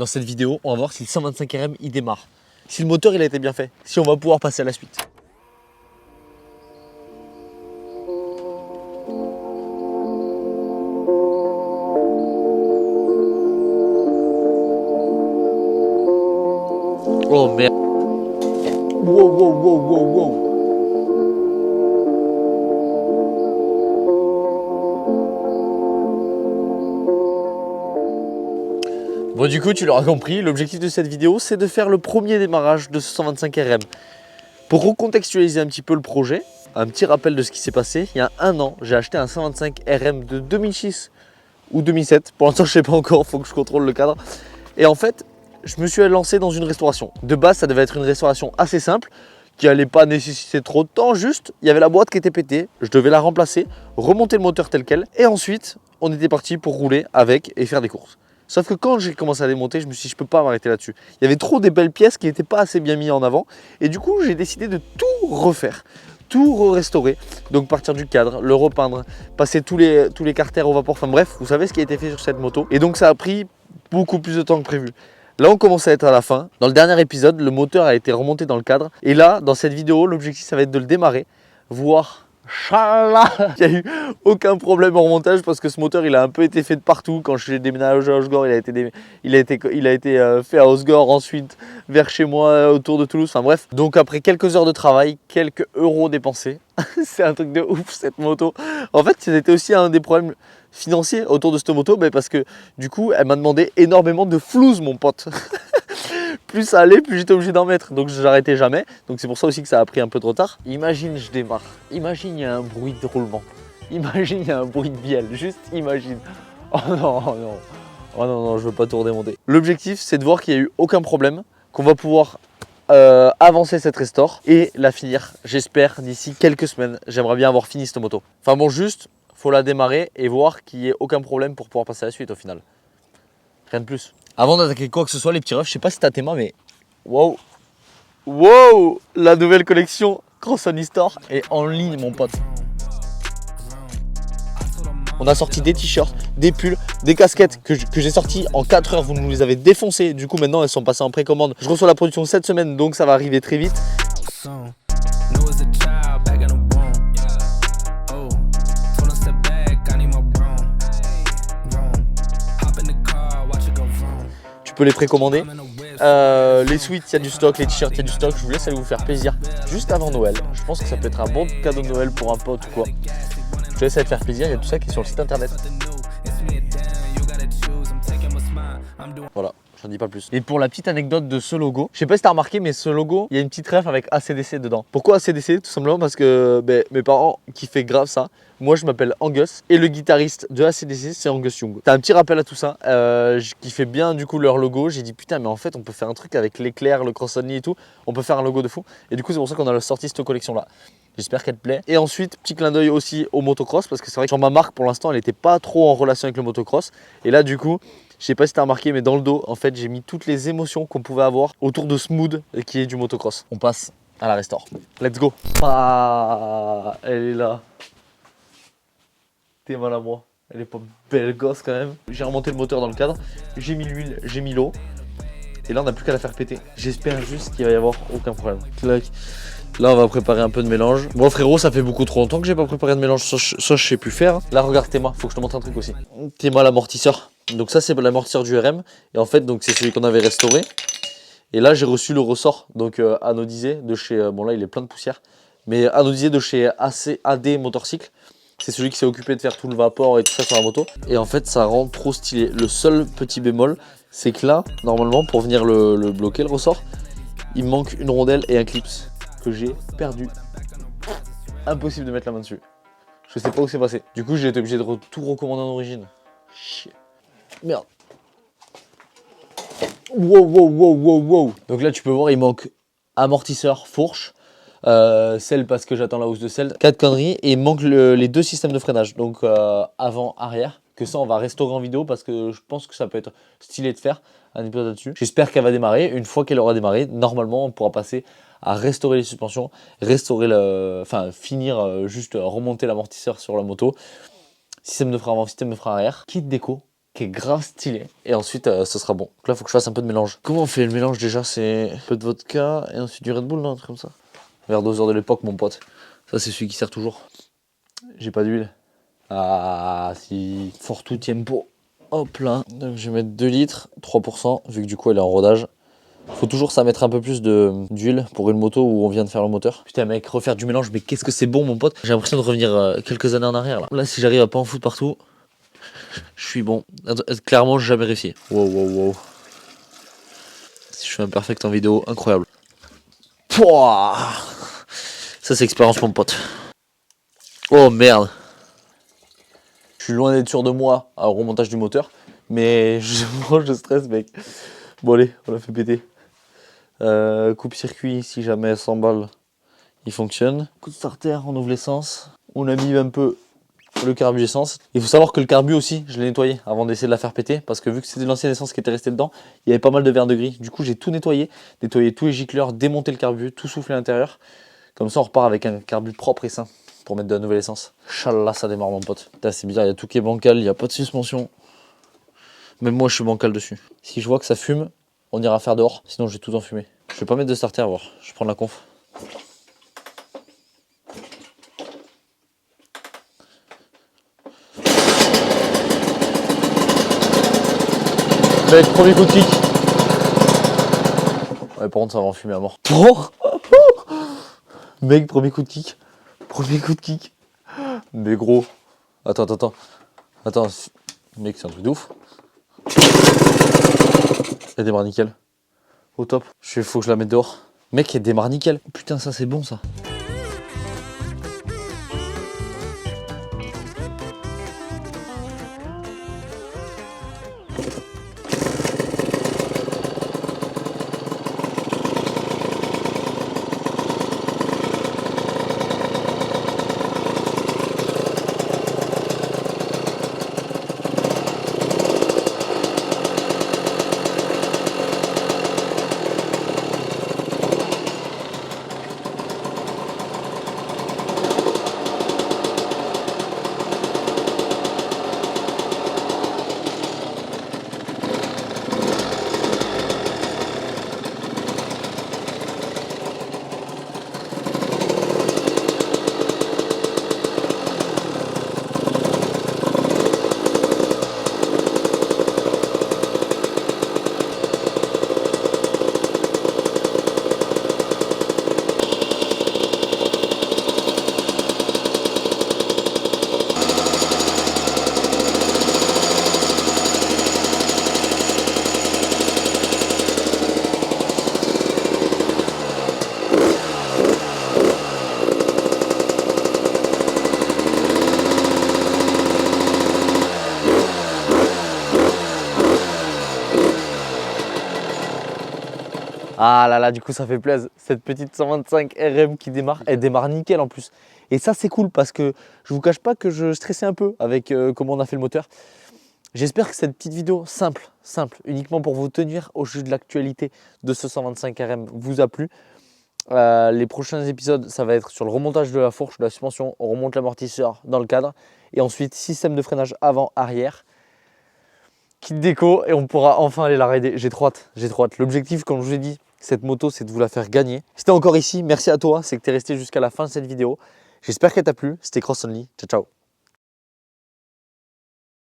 Dans cette vidéo, on va voir si le 125 RM il démarre, si le moteur il a été bien fait, si on va pouvoir passer à la suite. Oh merde. Wow, wow, wow, wow, wow. Bon, du coup, tu l'auras compris, l'objectif de cette vidéo, c'est de faire le premier démarrage de ce 125 RM. Pour recontextualiser un petit peu le projet, un petit rappel de ce qui s'est passé, il y a un an, j'ai acheté un 125 RM de 2006 ou 2007. Pour l'instant, je ne sais pas encore, il faut que je contrôle le cadre. Et en fait, je me suis lancé dans une restauration. De base, ça devait être une restauration assez simple, qui n'allait pas nécessiter trop de temps, juste, il y avait la boîte qui était pétée, je devais la remplacer, remonter le moteur tel quel, et ensuite, on était parti pour rouler avec et faire des courses. Sauf que quand j'ai commencé à démonter, je me suis dit, je peux pas m'arrêter là-dessus. Il y avait trop des belles pièces qui n'étaient pas assez bien mises en avant, et du coup, j'ai décidé de tout refaire, tout restaurer. Donc partir du cadre, le repeindre, passer tous les carters au vapeur, enfin bref, vous savez ce qui a été fait sur cette moto. Et donc ça a pris beaucoup plus de temps que prévu. Là, on commence à être à la fin. Dans le dernier épisode, le moteur a été remonté dans le cadre. Et là, dans cette vidéo, l'objectif, ça va être de le démarrer, voir, Inch'Allah, il n'y a eu aucun problème en remontage parce que ce moteur, il a un peu été fait de partout. Quand je l'ai déménagé à Osgore, il a été fait à Osgore, ensuite vers chez moi, autour de Toulouse. Enfin bref. Donc après quelques heures de travail, quelques euros dépensés, c'est un truc de ouf cette moto. En fait, c'était aussi un des problèmes financiers autour de cette moto, parce que du coup, elle m'a demandé énormément de flouze, mon pote. Plus ça allait, plus j'étais obligé d'en mettre. Donc j'arrêtais jamais. Donc c'est pour ça aussi que ça a pris un peu de retard. Imagine, je démarre. Imagine, il y a un bruit de roulement. Imagine, il y a un bruit de bielle. Juste imagine. Oh non, oh non. Oh non, non, je veux pas tout redémonter. L'objectif, c'est de voir qu'il n'y a eu aucun problème, qu'on va pouvoir avancer cette restore et la finir, j'espère, d'ici quelques semaines. J'aimerais bien avoir fini cette moto. Enfin bon, juste, faut la démarrer et voir qu'il n'y ait aucun problème pour pouvoir passer à la suite au final. Rien de plus. Avant d'attaquer quoi que ce soit, les petits refs, je sais pas si t'as tes mains, mais wow, wow, la nouvelle collection Crosson Store est en ligne, mon pote. On a sorti des t-shirts, des pulls, des casquettes que j'ai sorties en 4 heures. Vous nous les avez défoncées. Du coup, maintenant, elles sont passées en précommande. Je reçois la production cette semaine, donc ça va arriver très vite. Tu peux les précommander. Les sweats, il y a du stock, les t-shirts, il y a du stock. Je vous laisse aller vous faire plaisir juste avant Noël. Je pense que ça peut être un bon cadeau de Noël pour un pote ou quoi. Je te laisse aller te faire plaisir, il y a tout ça qui est sur le site internet. Voilà, j'en dis pas plus. Et pour la petite anecdote de ce logo, je sais pas si t'as remarqué, mais ce logo, il y a une petite ref avec ACDC dedans. Pourquoi ACDC? Tout simplement parce que mes parents kiffaient grave ça. Moi, je m'appelle Angus et le guitariste de ACDC, c'est Angus Young. T'as un petit rappel à tout ça. Je kiffais bien du coup leur logo. J'ai dit putain, mais en fait, on peut faire un truc avec l'éclair, le Crosson et tout. On peut faire un logo de fou. Et du coup, c'est pour ça qu'on a sorti cette collection là. J'espère qu'elle te plaît. Et ensuite, petit clin d'œil aussi au motocross parce que c'est vrai que sur ma marque, pour l'instant, elle n'était pas trop en relation avec le motocross. Et là, du coup, je sais pas si tu as remarqué, mais dans le dos, en fait, j'ai mis toutes les émotions qu'on pouvait avoir autour de ce mood qui est du motocross. On passe à la restore. Let's go. Ah, elle est là. T'es mal à moi. Elle est pas belle gosse quand même. J'ai remonté le moteur dans le cadre. J'ai mis l'huile, j'ai mis l'eau. Et là, on n'a plus qu'à la faire péter. J'espère juste qu'il va y avoir aucun problème. Clac. Là, on va préparer un peu de mélange. Bon, frérot, ça fait beaucoup trop longtemps que j'ai pas préparé de mélange. Ça, je sais plus faire. Là, regarde tes mains. Faut que je te montre un truc aussi. Tes mains, l'amortisseur. Donc ça, c'est l'amortisseur du RM. Et en fait, donc c'est celui qu'on avait restauré. Et là, j'ai reçu le ressort, donc anodisé de chez. Bon, là, il est plein de poussière. Mais anodisé de chez AD Motorcycle. C'est celui qui s'est occupé de faire tout le vapeur et tout ça sur la moto. Et en fait, ça rend trop stylé. Le seul petit bémol, c'est que là, normalement, pour venir le bloquer, le ressort, il me manque une rondelle et un clips que j'ai perdu. Impossible de mettre la main dessus. Je sais pas où c'est passé. Du coup, j'ai été obligé de tout recommander en origine. Chier. Merde. Wow, wow, wow, wow, wow. Donc là, tu peux voir, il manque amortisseur, fourche. Selle parce que j'attends la housse de selle. 4 conneries et il manque les 2 systèmes de freinage. Donc avant, arrière. Que ça, on va restaurer en vidéo parce que je pense que ça peut être stylé de faire un épisode là-dessus. J'espère qu'elle va démarrer. Une fois qu'elle aura démarré, normalement, on pourra passer à restaurer les suspensions, finir juste remonter l'amortisseur sur la moto. Système de frein avant, système de frein arrière. Kit déco. qui est grave stylé. Et ensuite, ce sera bon. Donc là, il faut que je fasse un peu de mélange. Comment on fait le mélange déjà? C'est un peu de vodka et ensuite du Red Bull, non, un truc comme ça. Verre doseur de l'époque, mon pote. Ça, c'est celui qui sert toujours. J'ai pas d'huile. Ah, si. Fortu Tiempo. Hop là. Donc, je vais mettre 2 litres, 3%, vu que du coup, elle est en rodage. Faut toujours ça mettre un peu plus d'huile pour une moto où on vient de faire le moteur. Putain mec, refaire du mélange, mais qu'est-ce que c'est bon mon pote. J'ai l'impression de revenir quelques années en arrière là. Là si j'arrive à pas en foutre partout, je suis bon. Clairement j'ai jamais réussi. Wow wow wow. Si je fais un perfect en vidéo, incroyable. Pouah, ça c'est expérience mon pote. Oh merde. Je suis loin d'être sûr de moi au remontage du moteur. Mais je stresse mec. Bon allez, on l'a fait péter. Coupe-circuit, si jamais elle s'emballe, il fonctionne. Coup de starter, on ouvre l'essence. On abîme un peu le carbu essence. Il faut savoir que le carbu aussi, je l'ai nettoyé avant d'essayer de la faire péter. Parce que vu que c'était l'ancienne essence qui était restée dedans, il y avait pas mal de verre de gris. Du coup, j'ai tout nettoyé. Nettoyé tous les gicleurs, démonté le carbu, tout soufflé à l'intérieur. Comme ça, on repart avec un carbu propre et sain pour mettre de la nouvelle essence. Inch'Allah, ça démarre mon pote. C'est bizarre, il y a tout qui est bancal, il n'y a pas de suspension. Même moi, je suis bancal dessus. Si je vois que ça fume, on ira faire dehors, sinon je vais tout enfumer. Je vais pas mettre de starter, à voir. Je vais prendre la conf. Mec, premier coup de kick. Ouais, par contre, ça va en fumer à mort. Mec, premier coup de kick. Premier coup de kick. Mais gros. Attends. Mec, c'est un truc de ouf. Elle démarre nickel. Au top. Faut que je la mette dehors. Mec, elle démarre nickel. Putain, ça c'est bon ça. Ah là là, du coup ça fait plaisir. Cette petite 125 RM qui démarre, elle démarre nickel en plus. Et ça c'est cool parce que je vous cache pas que je stressais un peu avec comment on a fait le moteur. J'espère que cette petite vidéo simple, uniquement pour vous tenir au jus de l'actualité de ce 125 RM vous a plu. Les prochains épisodes, ça va être sur le remontage de la fourche, de la suspension. On remonte l'amortisseur dans le cadre. Et ensuite, système de freinage avant-arrière. Kit déco et on pourra enfin aller la rider. J'ai trop hâte. L'objectif, comme je vous ai dit, cette moto, c'est de vous la faire gagner. Si t'es encore ici, merci à toi, c'est que t'es resté jusqu'à la fin de cette vidéo. J'espère qu'elle t'a plu. C'était Cross Only. Ciao, ciao.